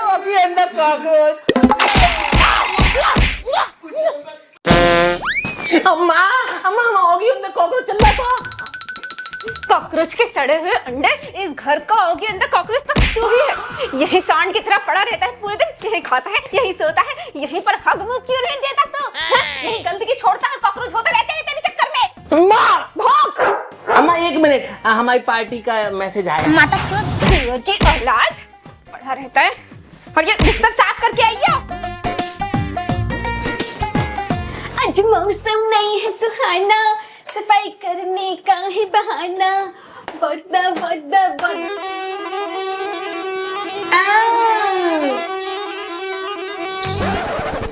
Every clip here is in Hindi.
अभी अंदर कॉकरोच। अम्मा अम्मा होगी अंदर कॉकरोच चल रहा था। कॉकरोच के सड़े हुए अंडे, इस घर का होगी अंदर कॉकरोच तो तू ही है। यही सांड की तरह पड़ा रहता है पूरे दिन, यही खाता है, यही सोता है, यहीं पर हग मुंह क्यों नहीं देता तू? यही गंदगी छोड़ता है और कॉकरोच होते रहते हैं तेरे चक्कर में। अम्मा भौंक। अम्मा 1 मिनट, हमारी पार्टी का मैसेज आया। माता की औलाद पड़ा रहता है और ये बिस्तर साफ करके आइयो। आज मौसम नहीं है सुहाना, सफाई करने का है बहाना।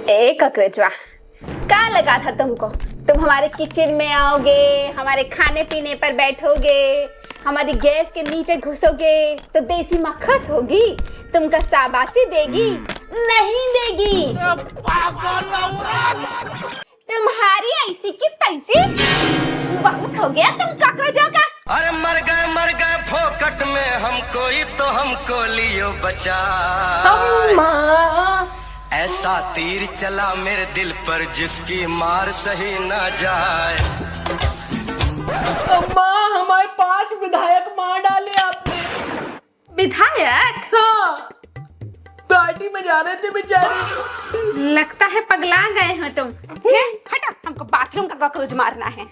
ए कॉकरोचवा, क्या लगा था तुमको? तुम हमारे किचन में आओगे, हमारे खाने पीने पर बैठोगे, हमारी गैस के नीचे घुसोगे तो देसी माँ खुश होगी, तुमको शाबाशी देगी? नहीं देगी। तुम्हारी ऐसी की तैसी बहुत हो गया तुम कॉकरोचों का। अरे मर गए फोकट में, हमको ही तो हमको लियो बचा। अम्मा ऐसा तीर चला मेरे दिल पर जिसकी मार सही न जाए। अम्मा हमारे 5 विधायक मार डाले आपने। विधायक? हाँ, पार्टी में जा रहे थे बेचारे। लगता है पगला गए हो तुम। हटो, हमको बाथरूम का कॉकरोच मारना है।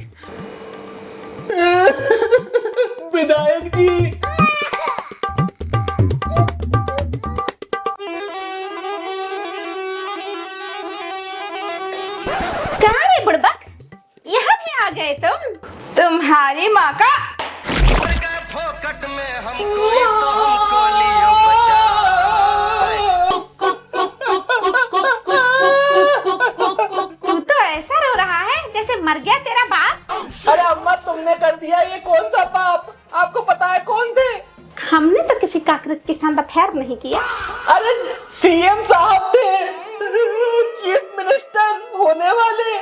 विधायक जी कहाँ रे बुड़बक, यहाँ भी आ गए तुम? तुम्हारी माँ का मर गए फोकट में, हमको ही तो हमको लियो बचा। तू तो ऐसा रो रहा है जैसे मर गया तेरा बाप। अरे अम्मा तुमने कर दिया ये कौन सा पाप? आपको पता है कौन थे? हमने तो किसी कॉकरोच के साथ अफेयर नहीं किया। अरे सीएम साहब थे, चीफ मिनिस्टर होने वाले।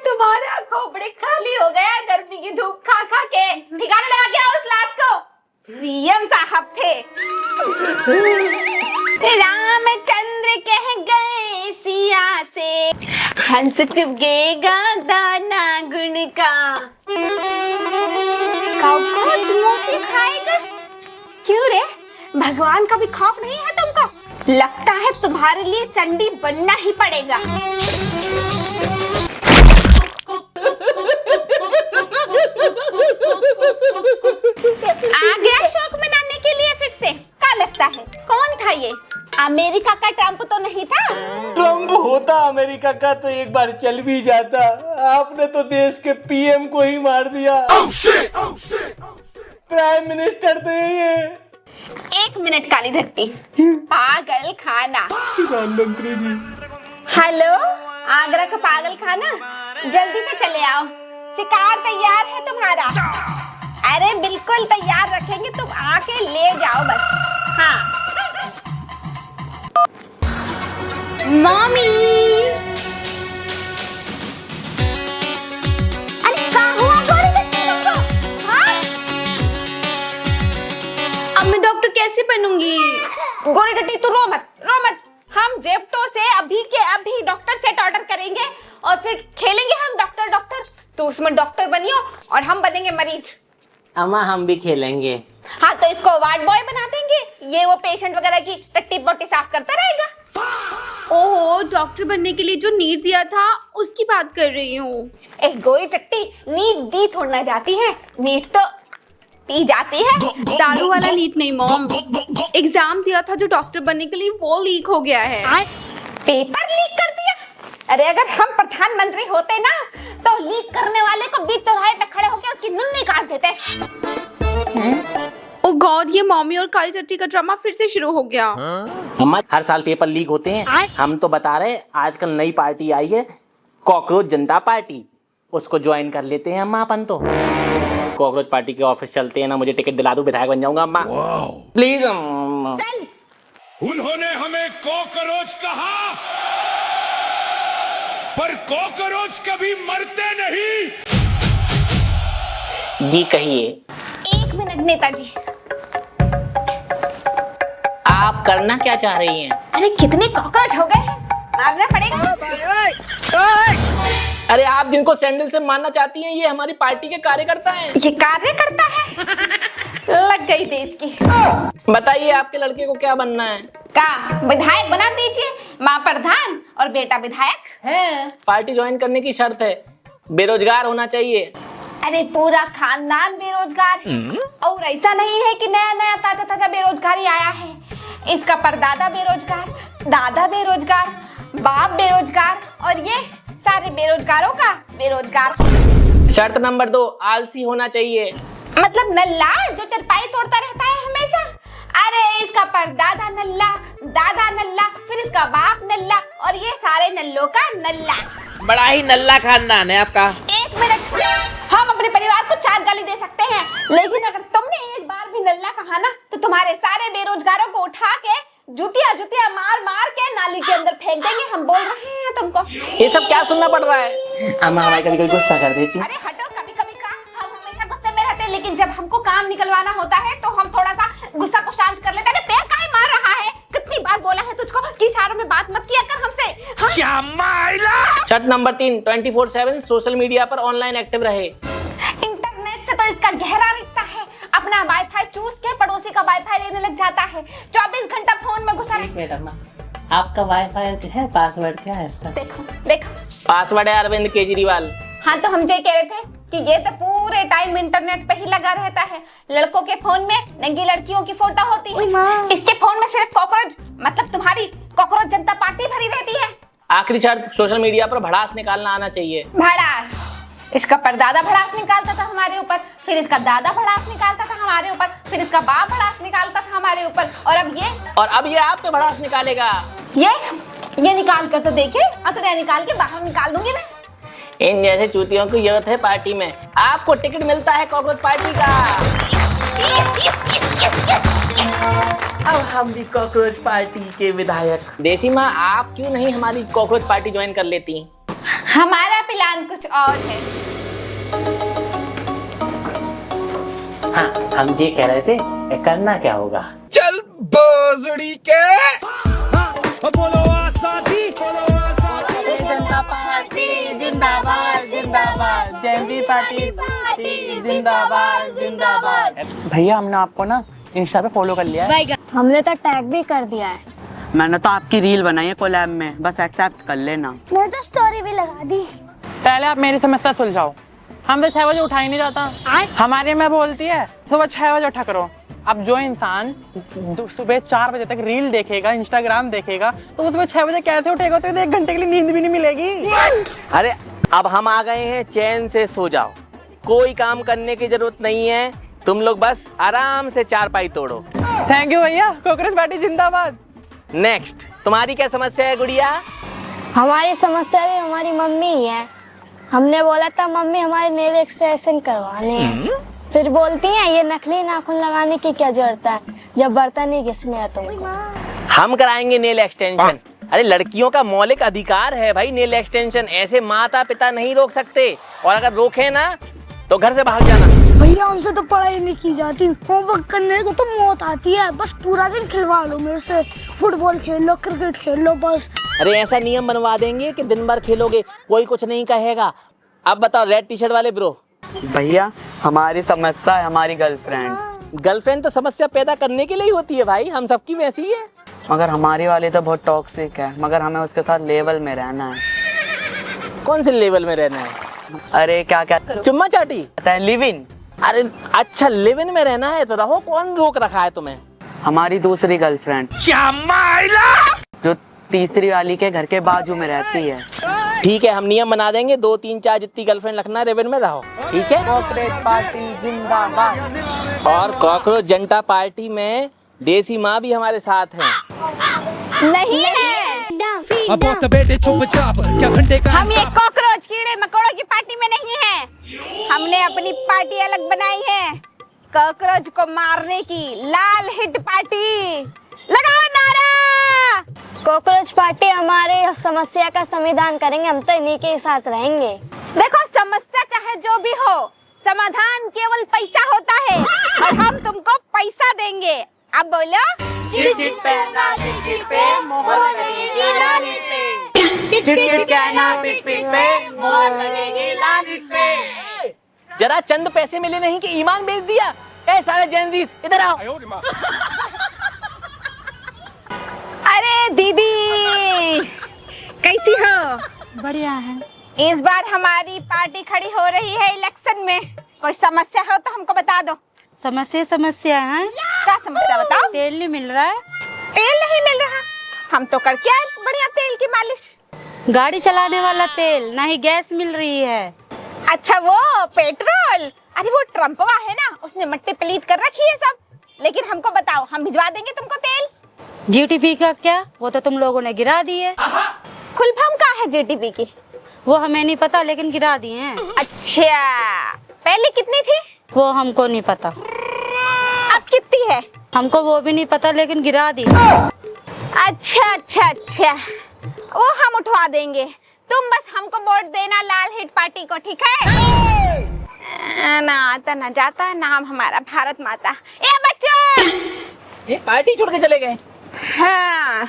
तुम्हारा खोपड़ी खाली हो गया गर्मी की धूप खा खा के। ठिकाने लगा के आओ उस लाश को। सीएम साहब थे। रामचंद्र कह गए सिया से, हंस चुभेगा दाना गुण का। कॉकरोच मोती खाएगा? क्यों रे, भगवान का भी खौफ नहीं है तुमको? लगता है तुम्हारे लिए चंडी बनना ही पड़ेगा। आ गया शौक मनाने के लिए फिर से? क्या लगता है कौन था ये? अमेरिका का ट्रम्प तो नहीं था? ट्रम्प होता अमेरिका का तो एक बार चल भी जाता। आपने तो देश के पीएम को ही मार दिया। प्राइम मिनिस्टर थे ये। 1 मिनट काली धरती, पागल खाना। प्रधानमंत्री जी। हेलो, आगरा का पागल खाना, जल्दी से चले आओ, शिकार तैयार है तुम्हारा। अरे बिल्कुल तैयार रखेंगे, तुम आके ले जाओ बस। हाँ मम्मी। अरे क्या हुआ गोरी टट्टी तुमको? हाँ? अब मैं डॉक्टर कैसे बनूंगी? गोरी टट्टी तू रो मत, रो मत। हम जेप्टो से अभी के अभी डॉक्टर सेट ऑर्डर करेंगे और फिर खेलेंगे हम डॉक्टर डॉक्टर। तो उसमें डॉक्टर बनियो और हम बनेंगे मरीज। अम्मा हम भी खेलेंगे। हाँ तो इसको वार्ड बॉय बना देंगे, ये वो पेशेंट वगैरह की टट्टी बोटी साफ करता रहेगा। ओहो, डॉक्टर बनने के लिए जो नीट दिया था उसकी बात कर रही हूँ। एक गोरी टट्टी नीट दी थोड़ना जाती है, नीट तो पी जाती है। दारू वाला नीट नहीं मॉम, एग्जाम दिया था जो डॉक्टर बनने के लिए वो लीक हो गया है। पेपर लीक कर दिया? अरे अगर हम प्रधानमंत्री होते ना तो लीक करने वाले को बीच चौराहे पे खड़े होकर उसकी नन्नी काट देते। ओ गॉड, ये मम्मी और काली टट्टी का ड्रामा फिर से शुरू हो गया। अम्मा हर साल पेपर लीक होते हैं। हम तो बता रहे आजकल नई पार्टी आई है, कॉकरोच जनता पार्टी, उसको ज्वाइन कर लेते हैं अम्मा अपन तो। कॉकरोच पार्टी के ऑफिस चलते हैं ना, मुझे टिकट दिला दो, विधायक बन जाऊंगा अम्मा प्लीज अम्मा। चल। उन्होंने हमें कॉकरोच कहा, पर कॉकरोच कभी मरते नहीं। जी कहिए। 1 मिनट नेताजी, आप करना क्या चाह रही हैं? अरे कितने कॉकरोच हो गए हैं, मारना पड़ेगा। अरे आप जिनको सैंडल से मारना चाहती हैं ये हमारी पार्टी के कार्यकर्ता हैं। ये कार्य करता है। लग गई देश की। बताइए आपके लड़के को क्या बनना है? का विधायक बना दीजिए, माँ प्रधान और बेटा विधायक है। पार्टी ज्वाइन करने की शर्त है बेरोजगार होना चाहिए। अरे पूरा खानदान बेरोजगार है और ऐसा नहीं है कि नया नया ताजा ताजा बेरोजगारी आया है। इसका परदादा बेरोजगार, दादा बेरोजगार, बाप बेरोजगार और ये सारे बेरोजगारों का बेरोजगार। शर्त नंबर 2 आलसी होना चाहिए। मतलब नल्ला जो चरपाई तोड़ता रहता है हमेशा। अरे इसका परदादा नल्ला, दादा नल्ला, फिर इसका बाप नल्ला और ये सारे नल्लों का नल्ला। बड़ा ही नल्ला खानदान है आपका। एक मिनट, हम अपने परिवार को 4 गाली दे सकते हैं, लेकिन अगर तुमने एक बार भी नल्ला कहा ना तो तुम्हारे सारे बेरोजगारों को उठा के जुतिया जुतिया मार मार के नाली के अंदर फेंक देंगे। हम बोल रहे हैं तुमको। ये सब क्या सुनना पड़ रहा है? अम्मा हमारे कभी कभी गुस्सा कर देती। अरे हटो, कभी कभी का हम हमेशा गुस्से में रहते हैं, लेकिन जब हमको काम निकलवाना होता है तो हम थोड़ा सा गुस्सा को शांत कर लेते हैं। पैर काहे मार रहा है? कितनी बार बोला है तुझको कि इशारों में बात मत किया कर हमसे। हाँ? क्या मायला? शर्त नंबर 3 24/7 सोशल मीडिया पर ऑनलाइन एक्टिव रहे। इंटरनेट से तो इसका गहरा रिश्ता है। अपना वाईफाई चूस के पड़ोसी का वाईफाई लेने लग जाता है। 24 घंटा फोन में घुसा रहता है। आपका वाईफाई है, पासवर्ड क्या है इसका? देखो देखो, पासवर्ड है अरविंद केजरीवाल। हाँ तो हम ये कह रहे थे कि ये तो पूरे टाइम इंटरनेट पे ही लगा रहता है। लड़कों के फोन में नंगी लड़कियों की फोटो होती है, इसके फोन में सिर्फ कॉकरोच, मतलब तुम्हारी कॉकरोच जनता पार्टी भरी रहती है। आखिरी शर्त सोशल मीडिया पर भड़ास निकालना आना चाहिए। भड़ास, इसका परदादा भड़ास निकालता था हमारे ऊपर, फिर इसका दादा भड़ास निकालता था हमारे ऊपर, फिर इसका बाप भड़ास निकालता था हमारे ऊपर, और अब ये आप पे भड़ास निकालेगा। ये निकाल कर तो देखिए, अब तो निकाल के बाहर निकाल दूंगी मैं। इन जैसे चूतियों की जरूरत है पार्टी में। आपको टिकट मिलता है कॉकरोच पार्टी का। अब हम भी कॉकरोच पार्टी के विधायक। देसी माँ आप क्यों नहीं हमारी कॉकरोच पार्टी ज्वाइन कर लेती? हमारा प्लान कुछ और है। हाँ हम ये कह रहे थे करना क्या होगा। चल बोजड़ी के बोलो आसादी, जनता पार्टी जिंदाबाद जिंदाबाद, जयंती पार्टी जिंदाबाद जिंदाबाद। भैया हमने आपको ना इंस्टा पे फॉलो कर लिया है। हमने तो टैग भी कर दिया है। मैंने तो आपकी रील बनाई है कोलैब में, बस एक्सेप्ट कर लेना। मैंने तो स्टोरी भी लगा दी। पहले आप मेरी समस्या सुलझाओ। हम तो 6 बजे उठा ही नहीं जाता। हमारी में बोलती है सुबह 6 बजे उठा करो। अब जो इंसान सुबह 4 बजे तक रील देखेगा, इंस्टाग्राम देखेगा, तो वो सुबह 6 बजे कैसे उठेगा? तो 1 घंटे के लिए नींद भी नहीं मिलेगी। अरे अब हम आ गए हैं, चैन से सो जाओ, कोई काम करने की जरूरत नहीं है। तुम लोग बस आराम से चारपाई तोड़ो। थैंक यू भैया, कॉकरोच पार्टी जिंदाबाद। नेक्स्ट, तुम्हारी क्या समस्या है गुड़िया? हमारी समस्या भी हमारी मम्मी ही है। हमने बोला था मम्मी हमारे नेल एक्सटेंशन करवाने हैं, फिर बोलती हैं ये नकली नाखून लगाने की क्या जरूरत है जब बर्तन ही घिसने है तुमको। हम कराएंगे नेल एक्सटेंशन। अरे लड़कियों का मौलिक अधिकार है भाई नेल एक्सटेंशन, ऐसे माता पिता नहीं रोक सकते, और अगर रोके ना तो घर से भाग जाना। भैया हमसे तो पढ़ाई नहीं की जाती, होमवर्क करने को तो मौत आती है। बस पूरा दिन खिलवा लो मेरे से, फुटबॉल खेल लो, क्रिकेट खेल लो बस। अरे ऐसा नियम बनवा देंगे कि दिन भर खेलोगे, कोई कुछ नहीं कहेगा। अब बताओ रेड टी शर्ट वाले ब्रो। भैया हमारी समस्या है हमारी गर्लफ्रेंड। गर्लफ्रेंड तो समस्या पैदा करने के लिए ही होती है भाई, हम सबकी वैसी ही है। मगर हमारी वाली तो बहुत टॉक्सिक है, मगर हमें उसके साथ लेवल में रहना है। कौन से लेवल में रहना है? अरे क्या क्या चुम्मा चाटी? Live in. अरे अच्छा लिव इन में रहना है तो रहो, कौन रोक रखा है तुम्हें? हमारी दूसरी गर्लफ्रेंड क्या मायला? जो तीसरी वाली के घर के बाजू में रहती है। ठीक है, हम नियम बना देंगे, 2 3 4 जितनी गर्लफ्रेंड रखना है रेवन में रहो, ठीक है? कॉकरोच पार्टी जिंदाबाद। और कॉकरोच जनता पार्टी में देसी माँ भी हमारे साथ हैं। नहीं है, अब तो बेटे चुपचाप क्या घंटे का हम ये कॉकरोच कीड़े मकोड़ों की पार्टी में नहीं हैं। हमने अपनी पार्टी अलग बनाई है, कॉकरोच को मारने की लाल हिट पार्टी। लगाओ नारा। कॉकरोच पार्टी हमारे समस्या का समाधान करेंगे, हम तो इन्हीं के साथ रहेंगे। देखो समस्या चाहे जो भी हो, समाधान केवल पैसा होता है और हम तुमको पैसा देंगे। अब बोलो चिट पहना चिट पे मोहर लगेगी लालिट पे चिट कहना पिट पिट पे मोहर लगेगी लालिट पे। जरा चंद पैसे मिले नहीं कि ईमान बेच दिया। ए सारे जेनजीस इधर आओ। अरे दीदी कैसी हो? बढ़िया है। इस बार हमारी पार्टी खड़ी हो रही है इलेक्शन में, कोई समस्या हो तो हमको बता दो। समस्या है। क्या समस्या बताओ? तेल नहीं मिल रहा है। तेल नहीं मिल रहा? हम तो करके आए बढ़िया तेल की मालिश। गाड़ी चलाने वाला तेल, ना ही गैस मिल रही है। अच्छा वो पेट्रोल, अरे वो ट्रम्पवा है ना, उसने मट्टी पलीत कर रखी है सब। लेकिन हमको बताओ, हम भिजवा देंगे तुमको तेल। जीटीपी का क्या? वो तो तुम लोगों ने गिरा दी है। खुलफम का है जीटीपी की? वो हमें नहीं पता, लेकिन गिरा दिए हैं। अच्छा, पहले कितनी थी? वो हमको नहीं पता। अब कितनी है? हमको वो भी नहीं पता, लेकिन गिरा दी। अच्छा अच्छा अच्छा, वो हम उठवा देंगे। तुम बस हमको वोट देना लाल हिट पार्टी को, ठीक है? ना आता ना जाता, नाम हमारा भारत माता। ए बच्चों, ये पार्टी छोड़ के चले गए। हाँ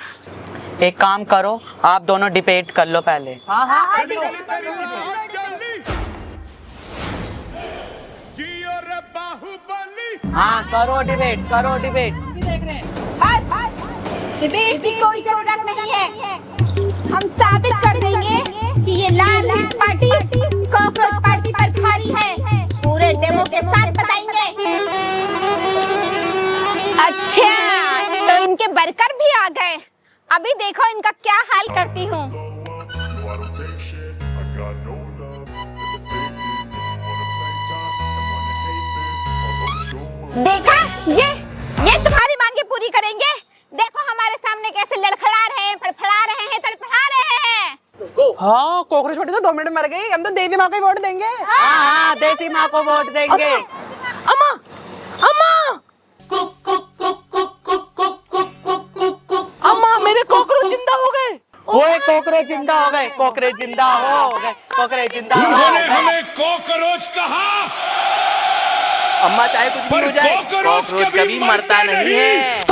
एक काम करो, आप दोनों डिबेट कर लो पहले। हाँ करो डिबेट, करो डिबेट। बस डिबेट की कोई जरूरत नहीं है। हम साबित कर देंगे कि ये लाल हिट पार्टी कॉकरोच पार्टी पर भारी है। पूरे डेमो के साथ बताएंगे। अच्छा, तो इनके वर्कर भी आ गए। अभी देखो इनका क्या हाल करती हूँ। देखा, ये तुम्हारी मांगे पूरी करेंगे। देखो हमारे सामने कैसे लड़खड़ा रहे हैं, फड़फड़ा रहे हैं, तड़फड़ा रहे हैं। हाँ कॉकरोच पार्टी तो 2 मिनट में मर गई, हम तो देसी माँ को ही वोट देंगे। हाँ देसी माँ को वोट देंगे। अम्मा अम्मा अम्मा मेरे कॉकरोच जिंदा हो गए। ओए कॉकरोच जिंदा हो गए, कॉकरोच जिंदा हो गए, कॉकरोच जिंदा हो उन्होंने गए। हमें कॉकरोच कहा, अम्मा चाहे कुछ भी हो जाए, कॉकरोच कॉकरोच कभी मरता नहीं है।